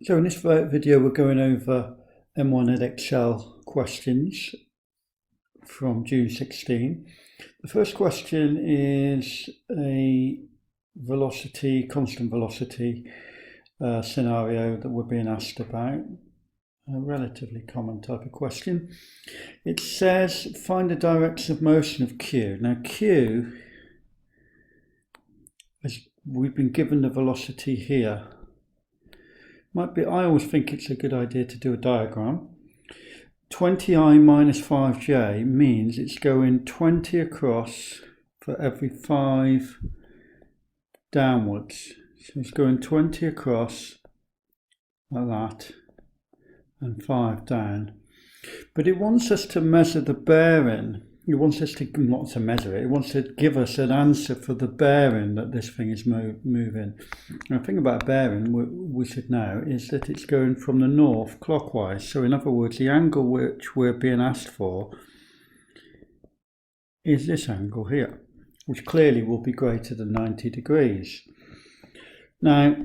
So in this video we're going over M1 Edexcel questions from June 16. The first question is a constant velocity scenario that we're being asked about. A relatively common type of question. It says find the direction of motion of Q. Now Q, as we've been given the velocity here, I always think it's a good idea to do a diagram. 20I minus 5j means it's going 20 across for every 5 downwards. So it's going 20 across like that and 5 down. But it wants us to measure the bearing. It wants us to, not to measure it, it wants to give us an answer for the bearing that this thing is moving. Now, the thing about bearing we should know is that it's going from the north clockwise. So in other words, the angle which we're being asked for is this angle here, which clearly will be greater than 90 degrees. Now,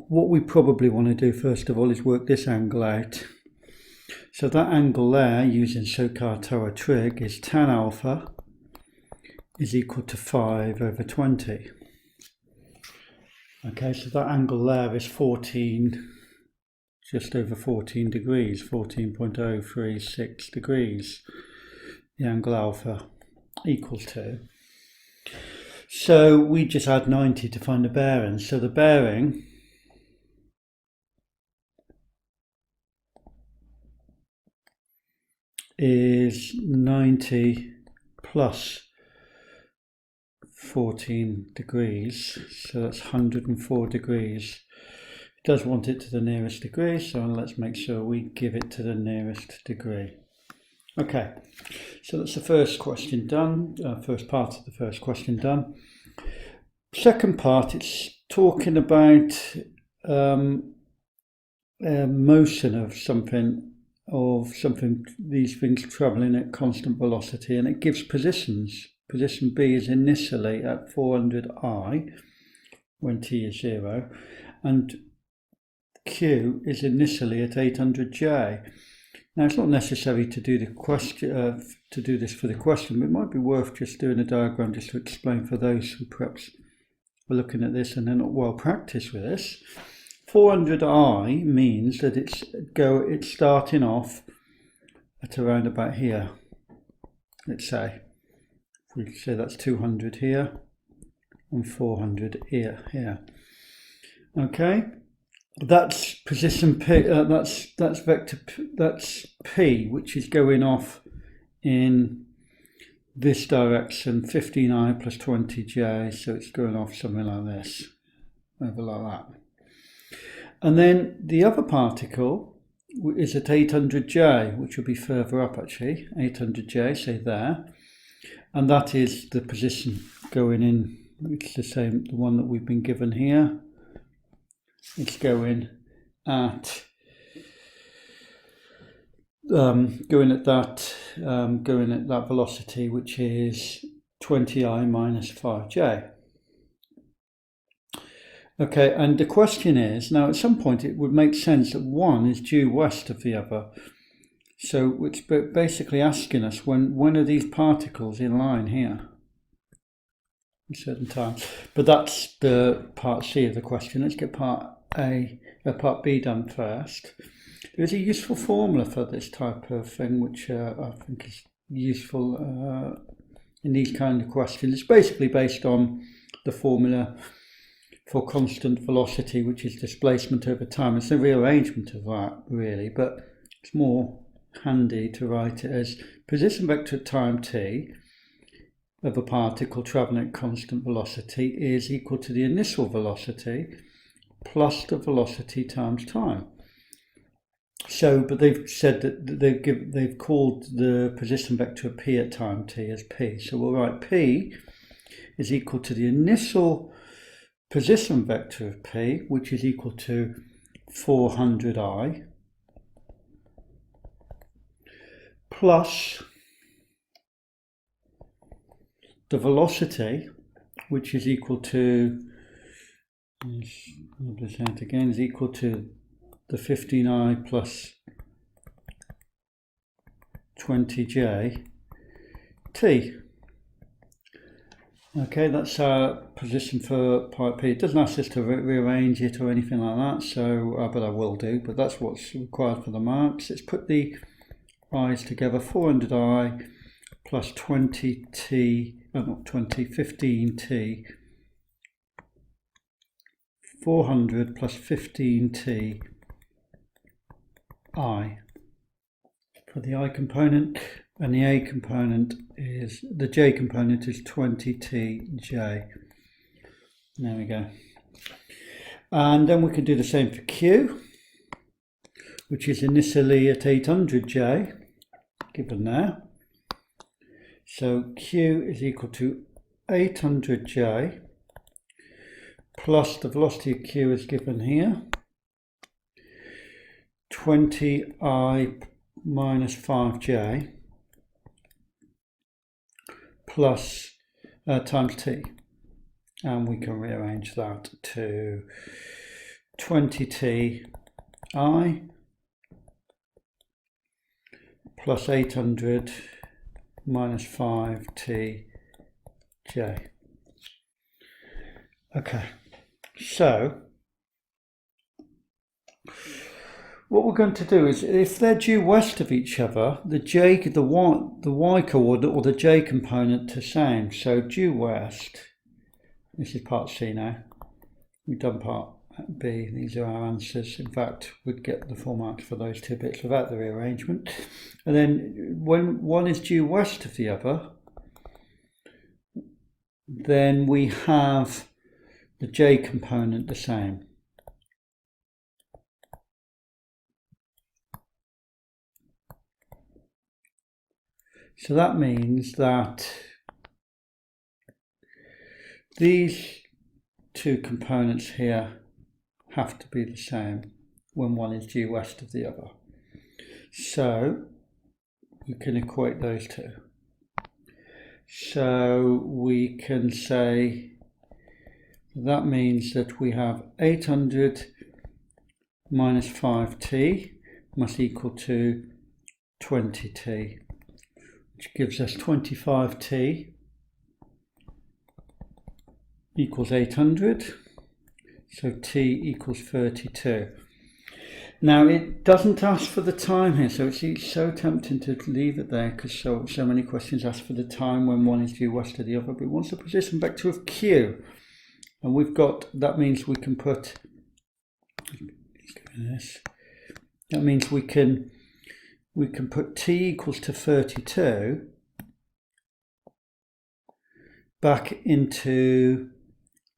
what we probably want to do first of all is work this angle out. So that angle there, using SOHCAHTOA trig, is tan alpha is equal to 5 over 20. Okay, so that angle there is 14, just over 14 degrees, 14.036 degrees, the angle alpha equals to. So we just add 90 to find the bearing. So the bearing is 90 plus 14 degrees, so that's 104 degrees. It does want it to the nearest degree, so let's make sure we give it to the nearest degree. Okay, so that's the first question done, first part of the first question done. Second part, it's talking about motion of something, these things travelling at constant velocity, and it gives positions. Position B is initially at 400I when t is 0, and Q is initially at 800J. Now it's not necessary to do the question to do this for the question, but it might be worth just doing a diagram just to explain for those who perhaps are looking at this and they're not well practiced with this. 400I means that it's starting off at around about here. Let's say, if we say that's 200 here and 400 here. Okay, that's position P. That's vector. That's P, which is going off in this direction, 15I plus 20J. So it's going off something like this, over like that. And then the other particle is at 800J, which will be further up actually, 800J, say there. And that is the position going in, it's the same, the one that we've been given here. It's going at that velocity, which is 20I minus 5J. Okay, and the question is, now at some point it would make sense that one is due west of the other. So it's basically asking us when are these particles in line here at certain times. But that's the part C of the question. Let's get part B done first. There's a useful formula for this type of thing, which I think is useful in these kind of questions. It's basically based on the formula for constant velocity, which is displacement over time. It's a rearrangement of that, really, but it's more handy to write it as position vector at time t of a particle travelling at constant velocity is equal to the initial velocity plus the velocity times time. So, but they've said that they've called the position vector of p at time t as p. So we'll write p is equal to the initial position vector of p, which is equal to 400I, plus the velocity, which is equal to, this out again, is equal to the 15i plus 20j t. Okay, that's our position for part P. It doesn't ask us to rearrange it or anything like that, so but I will do, but that's what's required for the marks. Let's put the i's together. 400i plus 20t, not 20, 15t, 400 plus 15t i for the I component, and the A component is, the J component is 20tj. There we go. And then we can do the same for Q, which is initially at 800j, given there. So Q is equal to 800j plus the velocity of Q is given here, 20i minus 5j plus times t, and we can rearrange that to 20t I plus 800 minus 5t j. Okay, so what we're going to do is, if they're due west of each other, the y coordinate or the j component to same. So due west, this is part C now. We've done part B. These are our answers. In fact, we'd get the full marks for those two bits without the rearrangement. And then when one is due west of the other, then we have the j component the same. So that means that these two components here have to be the same when one is due west of the other. So we can equate those two. So we can say that means that we have 800 minus 5t must equal to 20t, which gives us 25t equals 800, so t equals 32. Now it doesn't ask for the time here, so it's so tempting to leave it there because so many questions ask for the time when one is due west of the other, but it wants the position vector of Q, and we've got, that means we can put, that means we can put t equals to 32 back into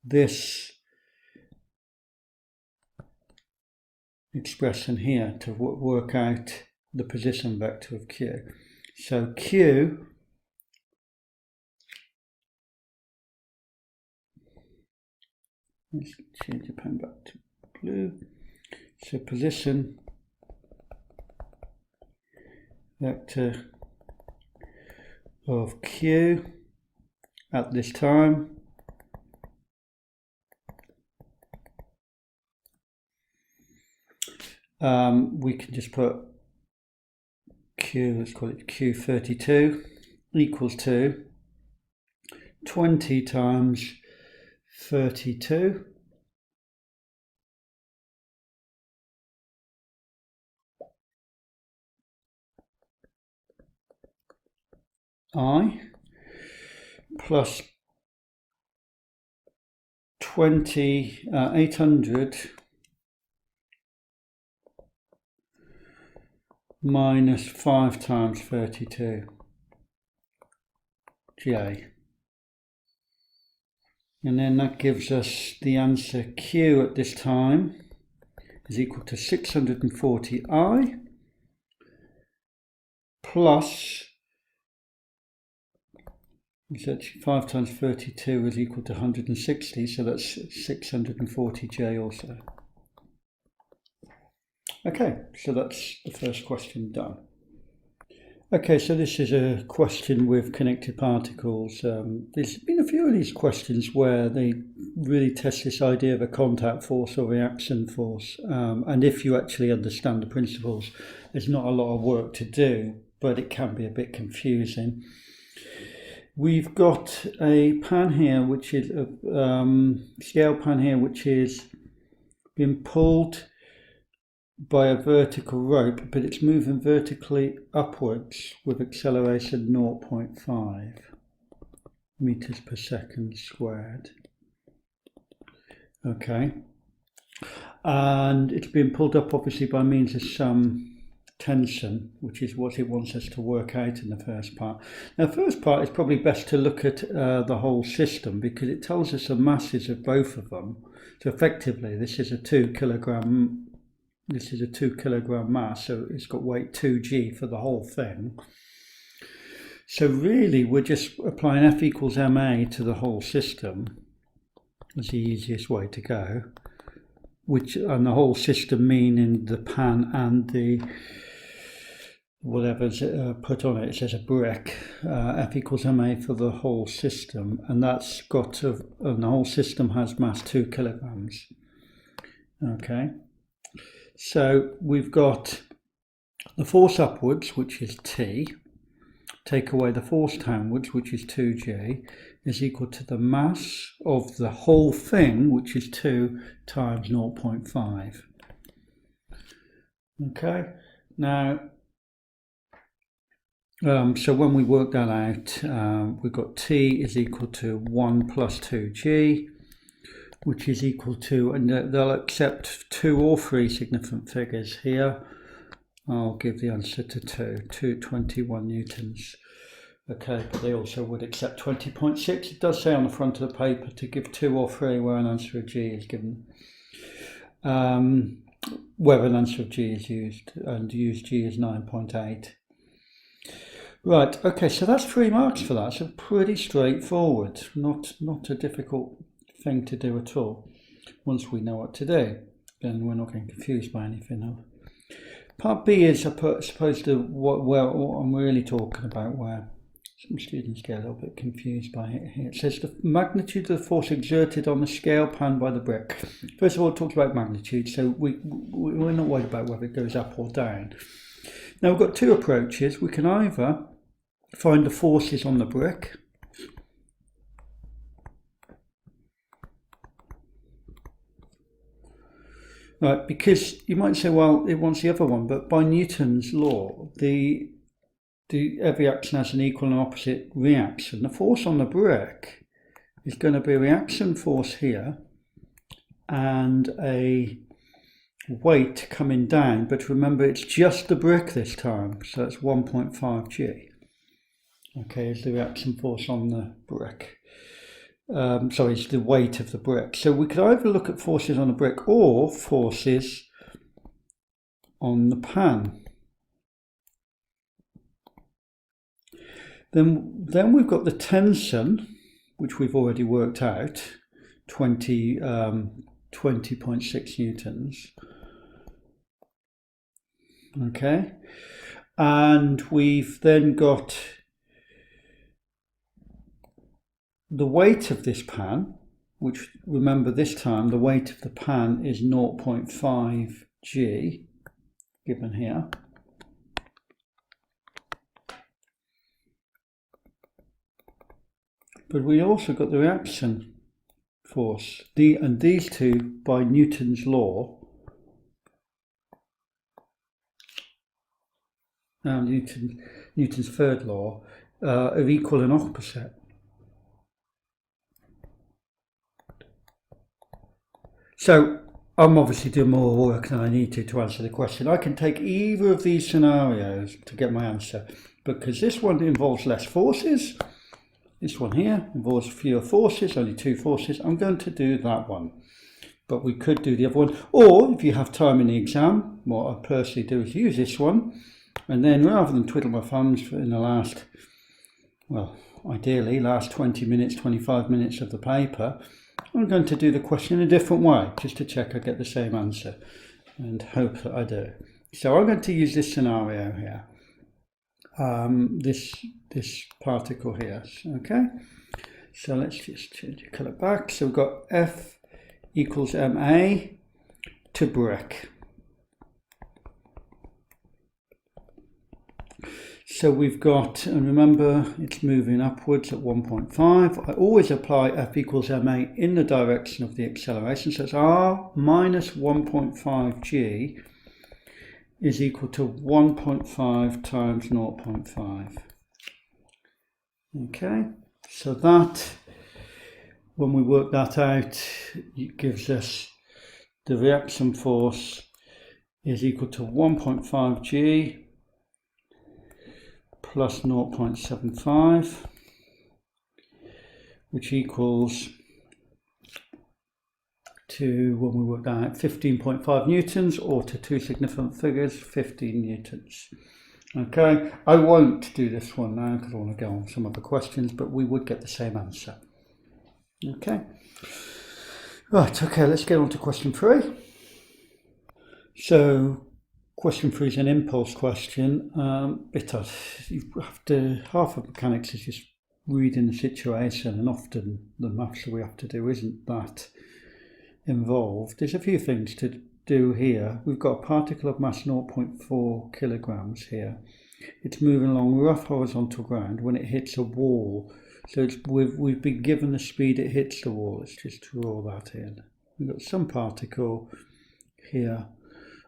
this expression here to work out the position vector of Q. So Q let's change the pen back to blue. So position vector of Q at this time we can just put Q, let's call it Q32 equals to 20 times 32 I plus 800 minus 5 times 32 j, and then that gives us the answer Q at this time is equal to 640i plus, it's actually 5 times 32 is equal to 160, so that's 640j also. Okay, so that's the first question done. Okay, so this is a question with connected particles. There's been a few of these questions where they really test this idea of a contact force or reaction force. And if you actually understand the principles, there's not a lot of work to do, but it can be a bit confusing. We've got a pan here, which is a scale pan here, which is being pulled by a vertical rope, but it's moving vertically upwards with acceleration 0.5 meters per second squared. Okay, and it's being pulled up obviously by means of some tension, which is what it wants us to work out in the first part. Now, the first part is probably best to look at the whole system, because it tells us the masses of both of them. So effectively, this is a 2 kilogram mass, so it's got weight 2g for the whole thing. So really, we're just applying F equals ma to the whole system. That's the easiest way to go. And the whole system meaning the pan and the whatever's put on it. It says a brick. F equals ma for the whole system, and that's got and the whole system has mass 2 kilograms. Okay. So we've got the force upwards, which is T, take away the force downwards, which is 2g, is equal to the mass of the whole thing, which is 2 times 0.5. Okay, now, so when we work that out, we've got T is equal to 1 plus 2g, which is equal to, and they'll accept 2 or 3 significant figures here. I'll give the answer to 221 newtons. Okay, but they also would accept 20.6. It does say on the front of the paper to give 2 or 3 where an answer of G is given. Where an answer of G is used, and use G is 9.8. Right, okay, so that's 3 marks for that. So pretty straightforward, not a difficult thing to do at all. Once we know what to do, then we're not getting confused by anything else. Part B is supposed to what I'm really talking about, where some students get a little bit confused by it here. It says the magnitude of the force exerted on the scale pan by the brick. First of all, it talks about magnitude, so we're not worried about whether it goes up or down. Now we've got 2 approaches. We can either find the forces on the brick, right, because you might say, well, it wants the other one, but by Newton's law, every action has an equal and opposite reaction. The force on the brick is going to be a reaction force here and a weight coming down, but remember it's just the brick this time, so it's 1.5g. Okay, is the reaction force on the brick. Sorry, it's the weight of the brick. So we could either look at forces on the brick or forces on the pan. Then we've got the tension, which we've already worked out, 20.6 newtons. Okay, and we've then got the weight of this pan, which, remember this time the weight of the pan is 0.5g, given here. But we also got the reaction force, and these two, by Newton's law, Newton's third law, are equal and opposite. So I'm obviously doing more work than I need to answer the question. I can take either of these scenarios to get my answer, because this one involves less forces. This one here involves fewer forces, only 2 forces. I'm going to do that one. But we could do the other one. Or if you have time in the exam, what I personally do is use this one. And then rather than twiddle my thumbs in the last, well, ideally last 20 minutes, 25 minutes of the paper, I'm going to do the question in a different way, just to check I get the same answer, and hope that I do. So I'm going to use this scenario here. this particle here. Okay, so let's just change the colour back. So we've got F equals ma to brick. So we've got, and remember it's moving upwards at 1.5. I always apply F equals ma in the direction of the acceleration. So it's r minus 1.5 g is equal to 1.5 times 0.5. Okay, so that, when we work that out, it gives us the reaction force is equal to 1.5 g plus 0.75, which equals to, when we work that out, 15.5 newtons, or to two significant figures, 15 newtons. Okay, I won't do this one now because I want to go on some other questions, but we would get the same answer. Okay, right, okay, let's get on to question 3. So question 3 is an impulse question. You have to, half of mechanics is just reading the situation, and often the maths that we have to do isn't that involved. There's a few things to do here. We've got a particle of mass 0.4 kilograms here. It's moving along rough horizontal ground when it hits a wall. So we've been given the speed it hits the wall. Let's just draw that in. We've got some particle here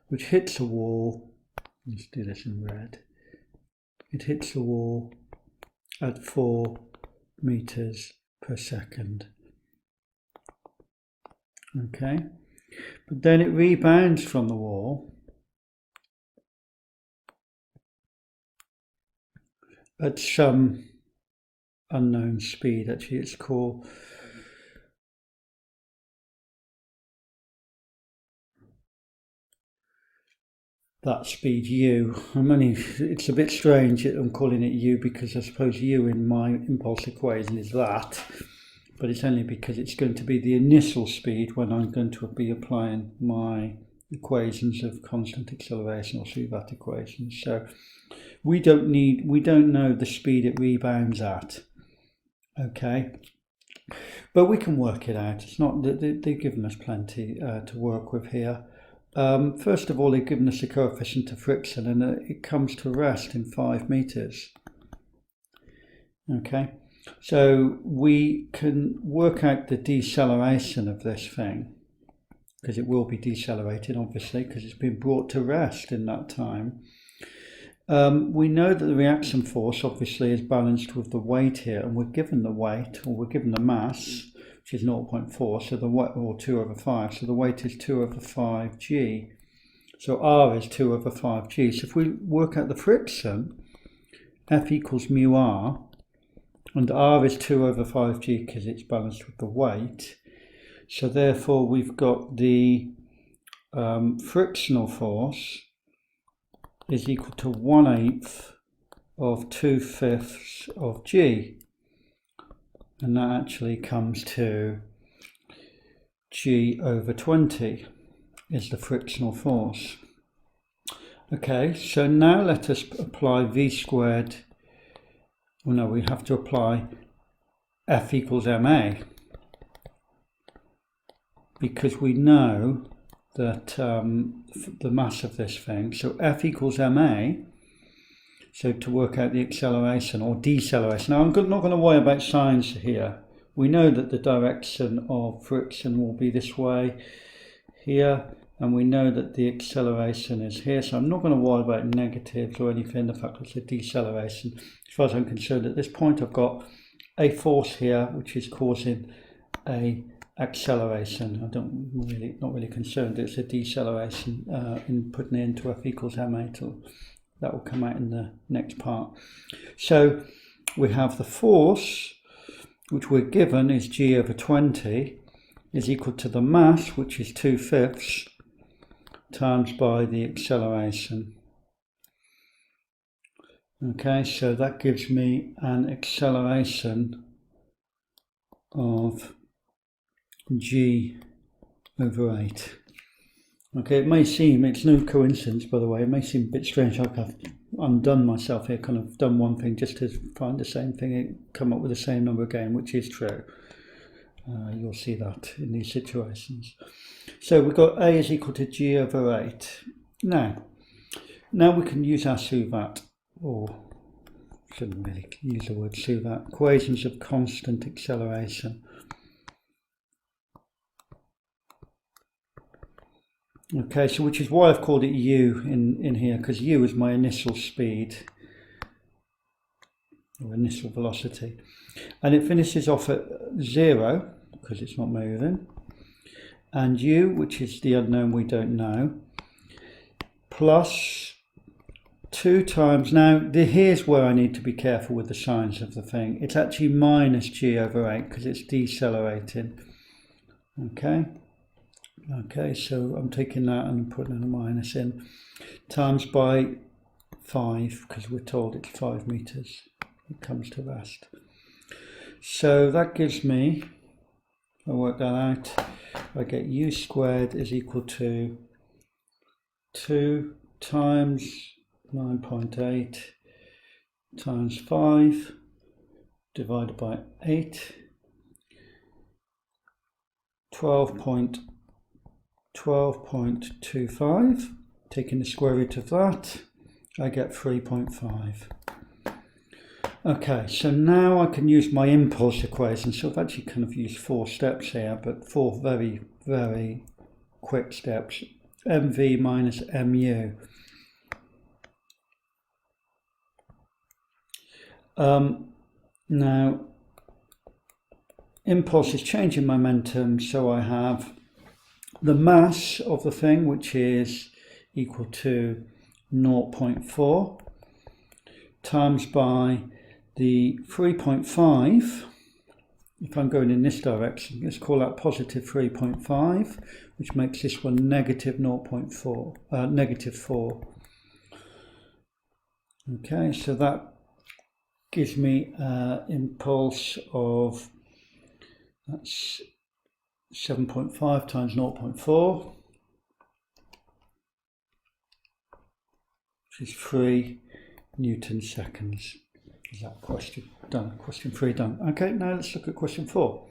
which hits a wall. Let's do this in red. It hits the wall at 4 meters per second. Okay, but then it rebounds from the wall at some unknown speed. Actually, it's called that speed u. It's a bit strange I'm calling it u because I suppose u in my impulse equation is that, but it's only because it's going to be the initial speed when I'm going to be applying my equations of constant acceleration, or through that equation. So we don't know the speed it rebounds at. Okay, but we can work it out. It's not that they've given us plenty to work with here. First of all, they've given us a coefficient of friction, and it comes to rest in 5 meters. Okay, so we can work out the deceleration of this thing, because it will be decelerating, obviously, because it's been brought to rest in that time. We know that the reaction force, obviously, is balanced with the weight here, and we're given the weight, or we're given the mass, which is 0.4, so the weight, or 2 over 5, so the weight is 2 over 5 g. So R is 2 over 5 g. So if we work out the friction, F equals mu R, and R is 2 over 5 g because it's balanced with the weight. So therefore we've got the frictional force is equal to 1/8 of 2/5 of g. And that actually comes to g over 20 is the frictional force. Okay, so now let us apply v squared. Well, no, we have to apply F equals ma, because we know that the mass of this thing, so F equals ma, so to work out the acceleration or deceleration. Now I'm not going to worry about signs here. We know that the direction of friction will be this way here, and we know that the acceleration is here, so I'm not going to worry about negatives or anything. The fact it's a deceleration. As far as I'm concerned, at this point I've got a force here which is causing a acceleration. Not really concerned. It's a deceleration in putting it into F equals ma. That will come out in the next part. So we have the force, which we're given is g over 20, is equal to the mass, which is 2/5, times by the acceleration. Okay, so that gives me an acceleration of g over 8. Okay, it may seem, it's no coincidence by the way, it may seem a bit strange. I've undone myself here, kind of done one thing just to find the same thing and come up with the same number again, which is true. You'll see that in these situations. So we've got A is equal to G over 8. Now we can use our SUVAT, or shouldn't really use the word SUVAT, equations of constant acceleration. Okay, so which is why I've called it U in here, because U is my initial speed, or initial velocity. And it finishes off at 0, because it's not moving. And U, which is the unknown we don't know, plus 2 times, now here's where I need to be careful with the signs of the thing. It's actually minus G over 8, because it's decelerating. Okay, so I'm taking that and putting a minus in, times by 5, because we're told it's 5 meters it comes to rest. So that gives me, I work that out, I get U squared is equal to 2 times 9.8 times 5 divided by 8, 12.25, taking the square root of that, I get 3.5. Okay, so now I can use my impulse equation. So I've actually kind of used 4 steps here, but 4 very, very quick steps. mv minus mu. Now, impulse is changing momentum, so I have the mass of the thing, which is equal to 0.4, times by the 3.5, if I'm going in this direction, let's call that positive 3.5, which makes this one negative 0.4, negative 4. Okay, so that gives me impulse of, that's 7.5 times 0.4, which is 3 Newton seconds. Is that question done? Question 3 done. Okay, now let's look at question 4.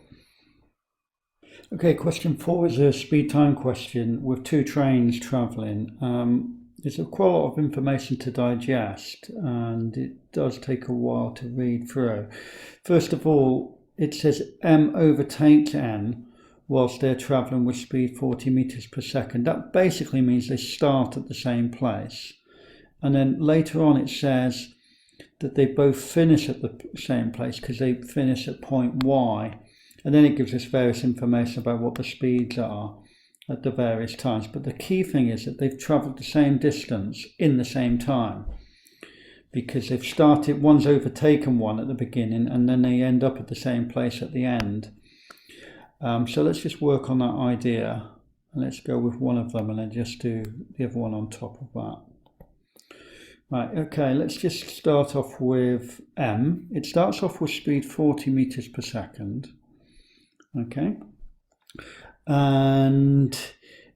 Okay, question 4 is a speed time question with 2 trains travelling. There's quite a lot of information to digest, and it does take a while to read through. First of all, it says M overtakes N whilst they're travelling with speed 40 meters per second. That basically means they start at the same place. And then later on it says that they both finish at the same place because they finish at point Y. And then it gives us various information about what the speeds are at the various times. But the key thing is that they've travelled the same distance in the same time, because they've started, one's overtaken one at the beginning, and then they end up at the same place at the end. So let's just work on that idea, and let's go with one of them and then just do the other one on top of that. Right, okay, let's just start off with M. It starts off with speed 40 meters per second. Okay, and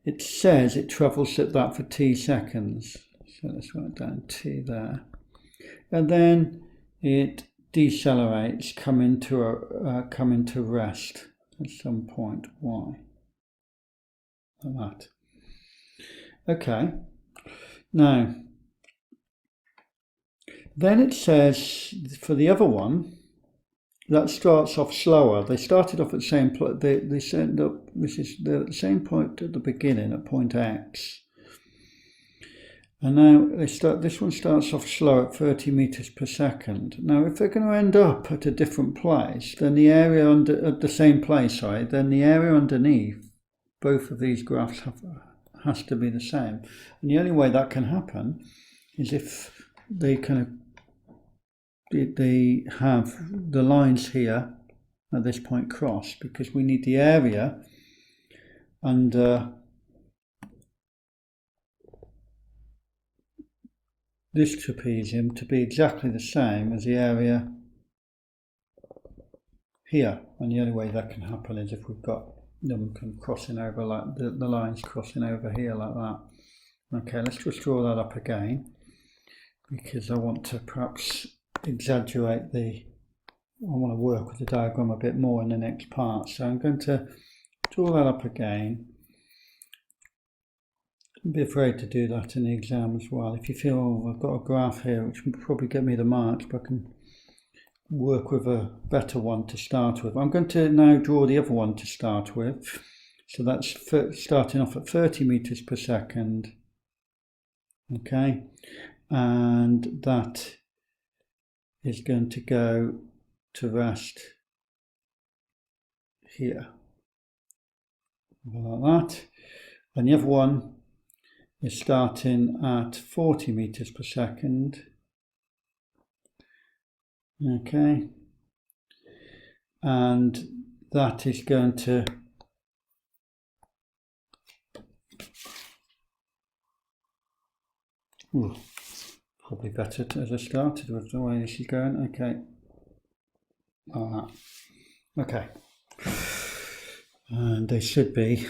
it says it travels at that for t seconds. So let's write down t there. And then it decelerates, come into rest at some point y. Like that. Okay. Now, then it says for the other one, that starts off slower. They started off at the same point. They end up. This is the same point at the beginning at point X, and now they start. This one starts off slow at 30 meters per second. Now, if they're going to end up at a different place, then the area at the same place, then the area underneath both of these graphs has to be the same. And the only way that can happen is if they they have the lines here at this point cross, because we need the area under this trapezium to be exactly the same as the area here. And the only way that can happen is if we've got them crossing over, like the lines crossing over here like that. Okay, let's just draw that up again. because I want to perhaps exaggerate I want to work with the diagram a bit more in the next part. So I'm going to draw that up again. Don't be afraid to do that in the exam as well. If you feel, oh, I've got a graph here which will probably get me the marks, but I can work with a better one to start with. I'm going to now draw the other one to start with. So that's starting off at 30 meters per second. Okay, and that is going to go to rest here, like that. And the other one is starting at 40 meters per second. Okay, and that is going to probably better as I started with the way this is going. Okay, okay, and they should be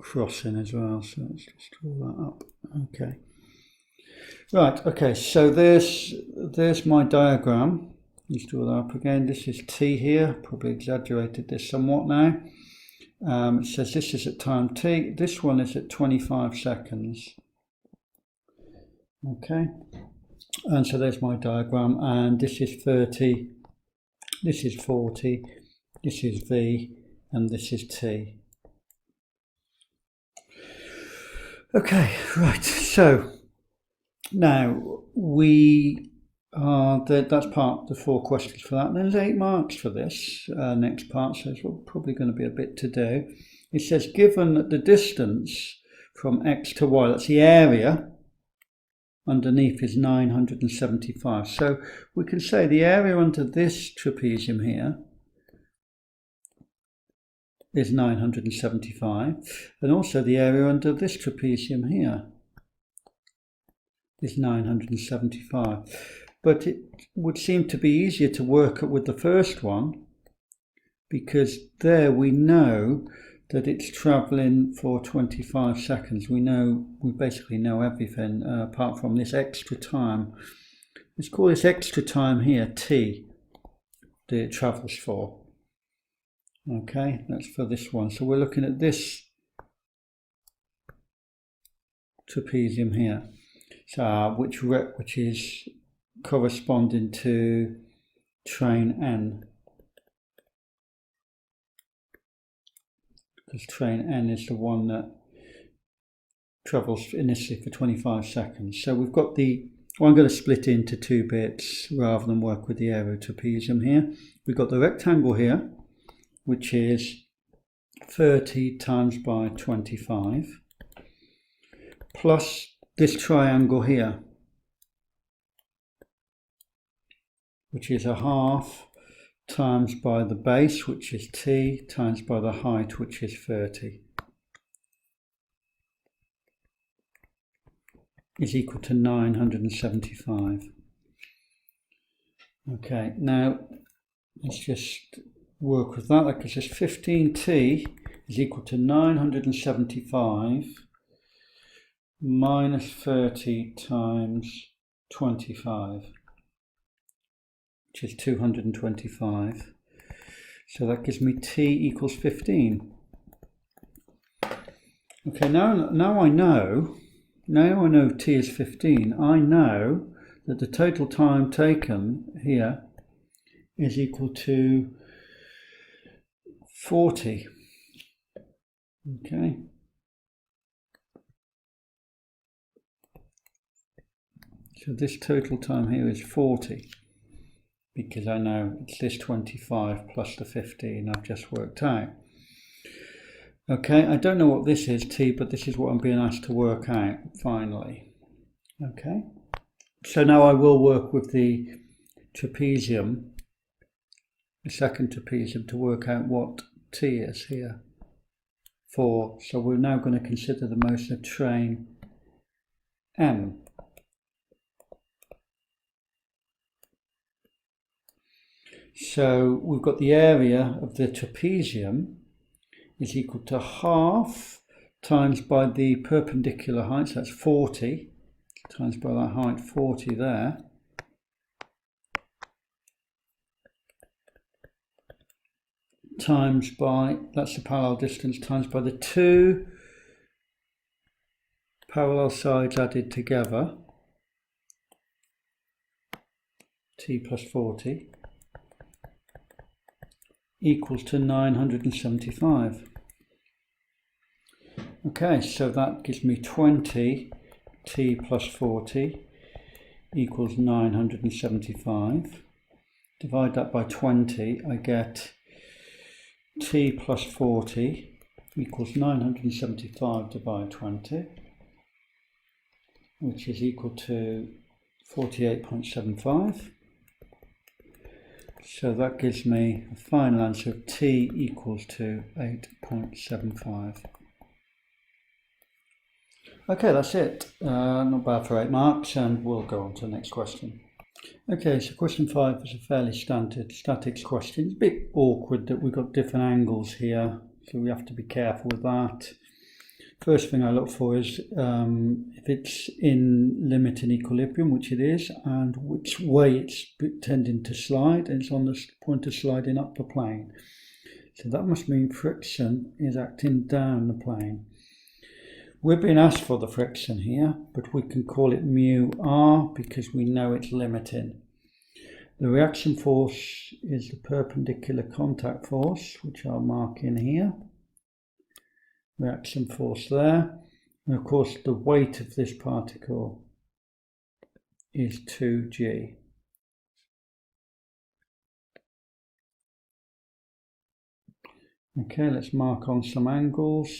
crossing as well, so let's just draw that up. Okay, right, okay, so there's my diagram. Let's draw that up again. This is t here, probably exaggerated this somewhat now. It says this is at time t, this one is at 25 seconds. Okay, and so there's my diagram, and this is 30, this is 40, this is v, and this is t. Okay, right, so now we are, that's part the 4 questions for that, and there's 8 marks for this next part, so it's probably going to be a bit to do. It says given that the distance from x to y, that's the area, underneath is 975. So we can say the area under this trapezium here is 975, and also the area under this trapezium here is 975. But it would seem to be easier to work with the first one, because there we know that it's travelling for 25 seconds. We basically know everything apart from this extra time. Let's call this extra time here t that it travels for. Okay, that's for this one. So we're looking at this trapezium here, so which is corresponding to train n. Because train n is the one that travels initially for 25 seconds. So we've got I'm going to split into 2 bits rather than work with the aerotrapezium here. We've got the rectangle here, which is 30 times by 25, plus this triangle here, which is a half times by the base, which is t, times by the height, which is 30, is equal to 975. Okay, now let's just work with that. That gives us 15t is equal to 975 minus 30 times 25. Which is 225. So that gives me t equals 15. Okay, now I know t is 15. I know that the total time taken here is equal to 40. Okay. So this total time here is 40. Because I know it's this 25 plus the 15 I've just worked out. Okay, I don't know what this is, t, but this is what I'm being asked to work out finally. Okay, so now I will work with the trapezium, the second trapezium, to work out what t is here for. So we're now going to consider the motion of train m. So we've got the area of the trapezium is equal to half times by the perpendicular height, so that's 40. times by that height 40 there, times by, that's the parallel distance, times by the 2 parallel sides added together, t plus 40, equals to 975. Okay, so that gives me 20 t plus 40 equals 975. Divide that by 20, I get t plus 40 equals 975 divided by 20, which is equal to 48.75. So that gives me a final answer of t equals to 8.75. Okay, that's it. Not bad for 8 marks, and we'll go on to the next question. Okay, so question 5 is a fairly standard statics question. It's a bit awkward that we've got different angles here, so we have to be careful with that. First thing I look for is if it's in limit and equilibrium, which it is, and which way it's tending to slide, and it's on the point of sliding up the plane. So that must mean friction is acting down the plane. We're being asked for the friction here, but we can call it mu r because we know it's limiting. The reaction force is the perpendicular contact force, which I'll mark in here. Reaction force there. And of course, the weight of this particle is 2g. Okay, let's mark on some angles.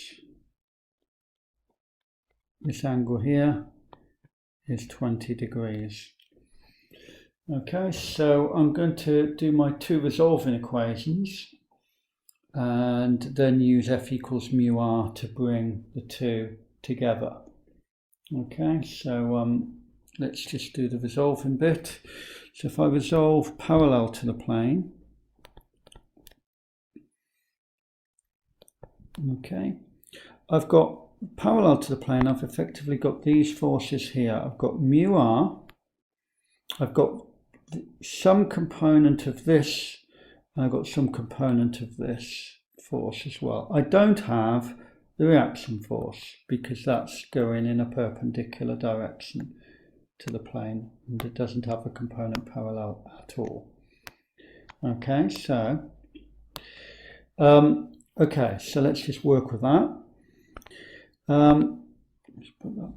This angle here is 20 degrees. Okay, so I'm going to do my 2 resolving equations and then use F equals mu r to bring the 2 together. Okay, so let's just do the resolving bit. So if I resolve parallel to the plane, okay, I've got parallel to the plane, I've effectively got these forces here. I've got mu r, I've got some component of this, and I've got some component of this force as well. I don't have the reaction force because that's going in a perpendicular direction to the plane, and it doesn't have a component parallel at all. Okay, so let's just work with that. Let's put that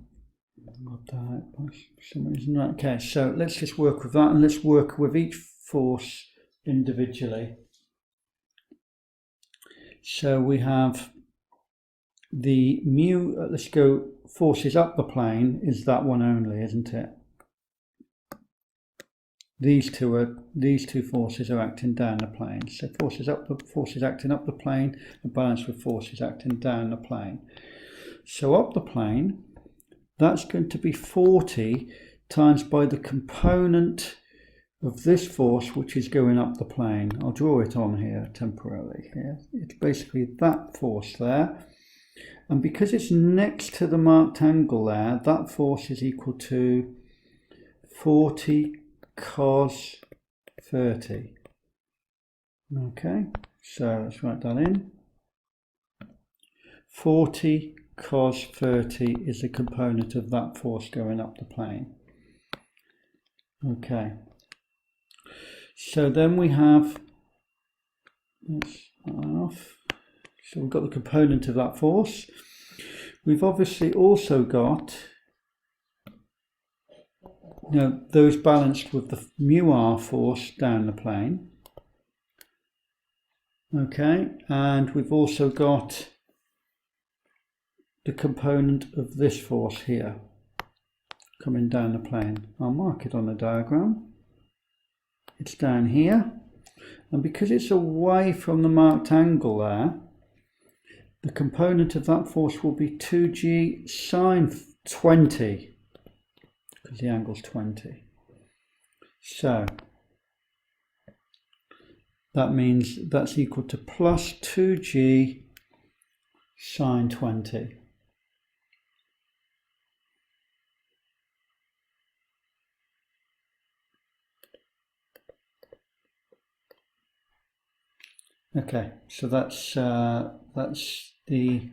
for some reason. Okay, so let's just work with that, and let's work with each force individually. So we have the mu, let's go forces up the plane, is that one only, isn't it? These two forces are acting down the plane. So forces acting up the plane are balanced with forces acting down the plane. So up the plane, that's going to be 40 times by the component of this force which is going up the plane. I'll draw it on here temporarily here. It's basically that force there. And because it's next to the marked angle there, that force is equal to 40 cos 30. Okay, so let's write that in. 40 cos 30 is the component of that force going up the plane. Okay, so then we have, so we've got the component of that force. We've obviously also got, those balanced with the mu r force down the plane. Okay, and we've also got the component of this force here coming down the plane. I'll mark it on the diagram. It's down here, and because it's away from the marked angle there, the component of that force will be 2g sine 20, because the angle's 20. So that means that's equal to plus 2g sine 20. Okay, so that's the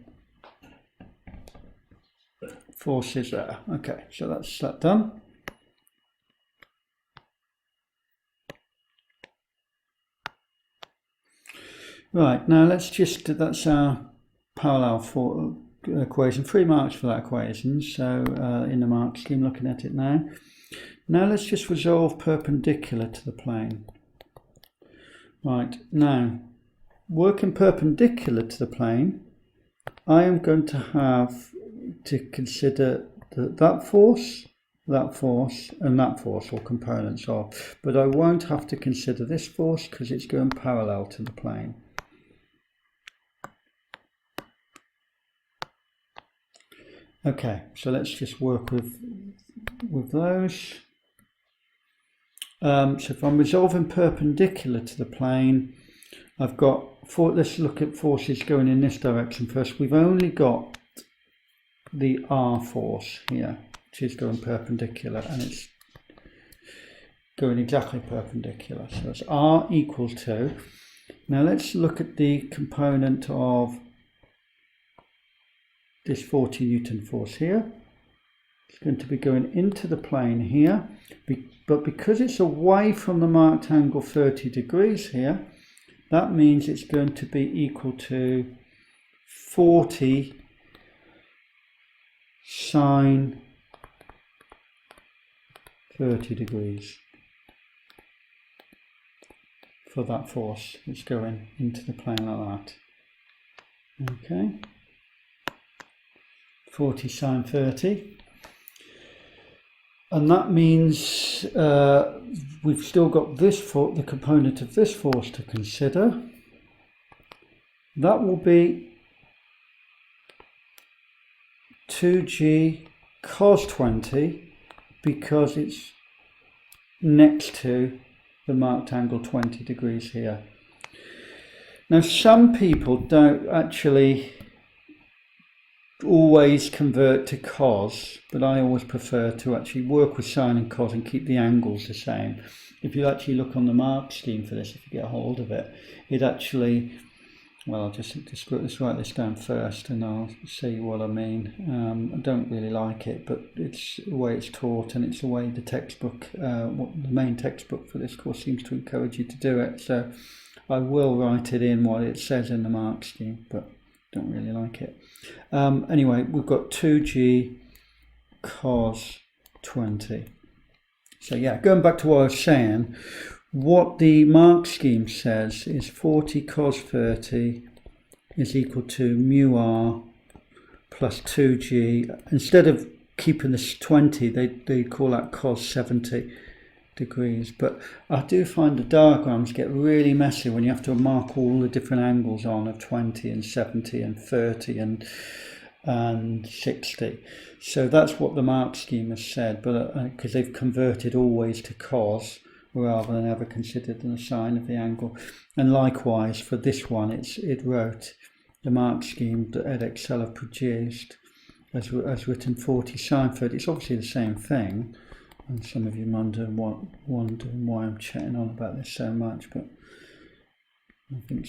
forces there. Okay, so that's that done. Right, now let's just, that's our parallel for equation, 3 marks for that equation, so in the mark scheme, looking at it now. Now let's just resolve perpendicular to the plane. Right, now, working perpendicular to the plane, I am going to have to consider that force, and that force, or components of, but I won't have to consider this force because it's going parallel to the plane. Okay, so let's just work with those. So if I'm resolving perpendicular to the plane, I've got, let's look at forces going in this direction first. We've only got the R force here, which is going perpendicular, and it's going exactly perpendicular. So it's R equal to, now let's look at the component of this 40 Newton force here. It's going to be going into the plane here, but because it's away from the marked angle 30 degrees here, that means it's going to be equal to 40 sine 30 degrees for that force that's going into the plane like that. Okay, 40 sine 30. And that means we've still got this the component of this force to consider. That will be 2g cos 20 because it's next to the marked angle 20 degrees here. Now some people don't actually always convert to cos, but I always prefer to actually work with sine and cos and keep the angles the same. If you actually look on the mark scheme for this, if you get a hold of it, it actually, well, I'll just write this down first and I'll see what I mean. I don't really like it, but it's the way it's taught and it's the way the textbook, the main textbook for this course seems to encourage you to do it. So I will write it in what it says in the mark scheme, but don't really like it. Anyway, we've got 2g cos 20. So yeah, going back to what I was saying, what the mark scheme says is 40 cos 30 is equal to mu r plus 2g. Instead of keeping this 20, they call that cos 70 degrees. But I do find the diagrams get really messy when you have to mark all the different angles on of 20 and 70 and 30 and 60. So that's what the mark scheme has said, but because they've converted always to cos rather than ever considered the sine of the angle. And likewise for this one, it wrote the mark scheme that Edexcel have produced as written 40 sine 30. It's obviously the same thing. And some of you wondering why I'm chatting on about this so much, but I think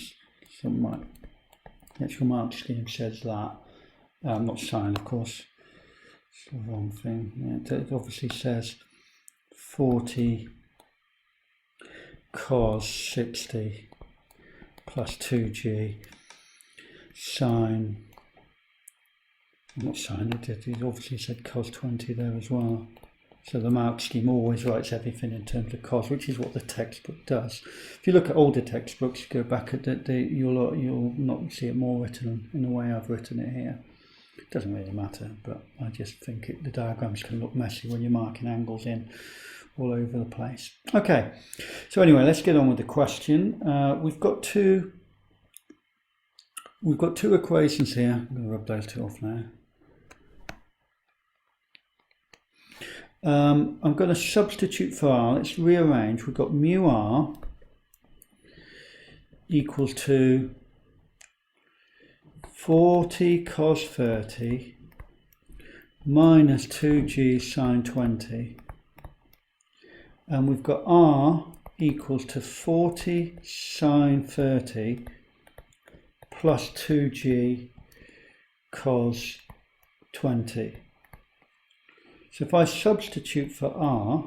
the actual mark scheme says that. Not sine, of course. It's the wrong thing. Yeah, it obviously says 40 cos 60 plus 2g sine. Not sine. It obviously said cos 20 there as well. So the mark scheme always writes everything in terms of cos, which is what the textbook does. If you look at older textbooks, you go back at you'll not see it more written in the way I've written it here. It doesn't really matter, but I just think the diagrams can look messy when you're marking angles in all over the place. Okay, so anyway, let's get on with the question. We've got two equations here. I'm going to rub those two off now. I'm going to substitute for r. Let's rearrange. We've got mu r equals to 40 cos 30 minus 2g sine 20. And we've got r equals to 40 sine 30 plus 2g cos 20. So if I substitute for r,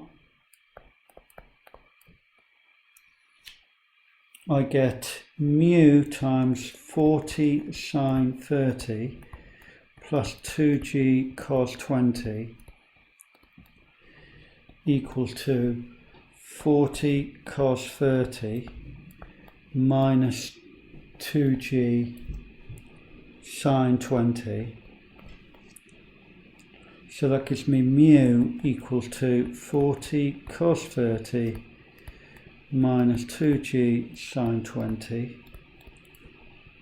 I get mu times 40 sine 30 plus 2g cos 20 equals to 40 cos 30 minus 2g sine 20. So that gives me mu equals to 40 cos 30 minus 2g sine 20,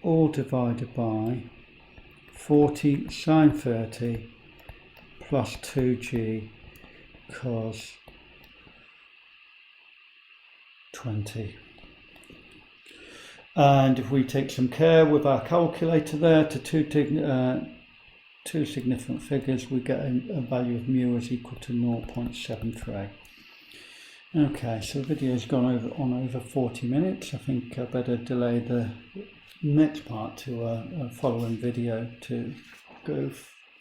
all divided by 40 sine 30 plus 2g cos 20. And if we take some care with our calculator there to two significant figures, we get a value of mu is equal to 0.73. Okay, so the video's gone on over 40 minutes. I think I better delay the next part to a following video to go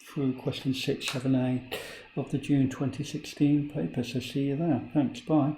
through question 6, 7, 8 of the June 2016 paper. So see you there. Thanks, bye.